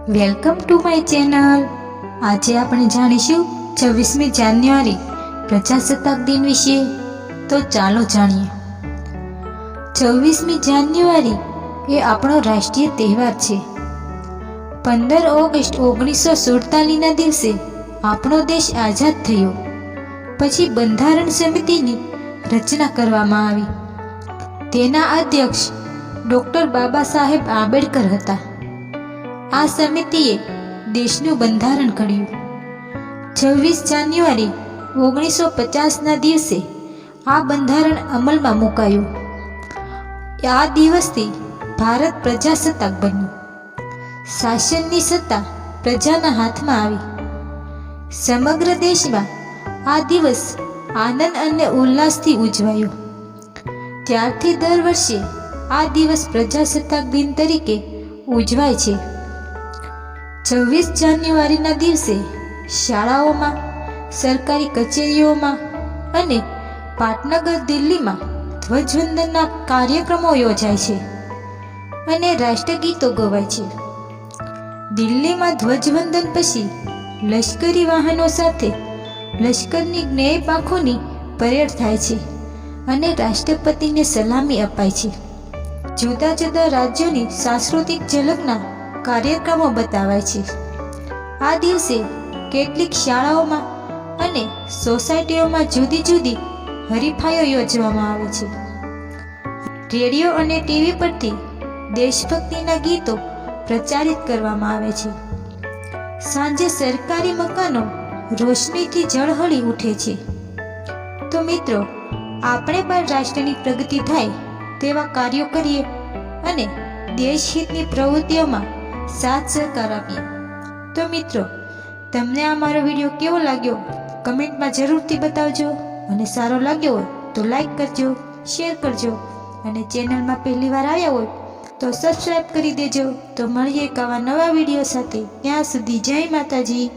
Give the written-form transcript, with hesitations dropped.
Welcome to my channel. આજે આપણે જાણીશું 26મી જાન્યુઆરી પ્રજાસત્તાક દિન વિશે। તો ચાલો જાણીએ। 26મી જાન્યુઆરી એ આપણો રાષ્ટ્રીય તહેવાર છે। 15 ઓગસ્ટ 1947ના દિવસે આપણો દેશ આઝાદ થયો। પછી બંધારણ સમિતિની રચના કરવામાં આવી। તેના અધ્યક્ષ ડૉક્ટર બાબા સાહેબ આંબેડકર હતા। આ સમિતિએ દેશનું બંધારણ ઘડ્યું। 26 જાન્યુઆરી 1950ના દિવસે આ બંધારણ અમલમાં મુકાયું। આ દિવસથી ભારત પ્રજાસત્તાક બન્યું। શાસનની સત્તા પ્રજાના હાથમાં આવી। સમગ્ર દેશમાં આ દિવસ આનંદ અને ઉલ્લાસથી ઉજવાયો। ત્યારથી દર વર્ષે આ દિવસ પ્રજાસત્તાક દિન તરીકે ઉજવાય છે। 26 જાન્યુઆરીના દિવસે શાળાઓમાં, સરકારી કચેરીઓમાં અને પાટનગર દિલ્હીમાં ધ્વજવંદનના કાર્યક્રમો યોજાય છે અને રાષ્ટ્રગીતો ગવાય છે। દિલ્હીમાં ધ્વજવંદન પછી લશ્કરી વાહનો સાથે લશ્કરની 9 પાંખોની પરેડ થાય છે અને રાષ્ટ્રપતિને સલામી અપાય છે। જુદા જુદા રાજ્યોની સાંસ્કૃતિક ઝલકના કાર્યક્રમો બતાવાય છે। આ દિવસે કેટલીક શાળાઓમાં અને સોસાયટીઓમાં જુદી જુદી હરીફાઈઓ યોજવામાં આવે છે। રેડિયો અને ટીવી પરથી દેશભક્તિના ગીતો પ્રચારિત કરવામાં આવે છે। સાંજે સરકારી મકાનો રોશનીથી ઝળહળી ઉઠે છે। તો મિત્રો, આપણે પણ રાષ્ટ્રની પ્રગતિ થાય તેવા કાર્યો કરીએ અને દેશહિતની પ્રવૃત્તિઓમાં સાથ સહકાર આપીએ। તો મિત્રો, તમને આ મારો વિડીયો કેવો લાગ્યો કમેન્ટમાં જરૂરથી બતાવજો અને સારો લાગ્યો હોય તો લાઈક કરજો, શેર કરજો અને ચેનલમાં પહેલી વાર આવ્યા હોય તો સબસ્ક્રાઈબ કરી દેજો। તો મળીએ એક આવા નવા વિડીયો સાથે। ત્યાં સુધી જય માતાજી।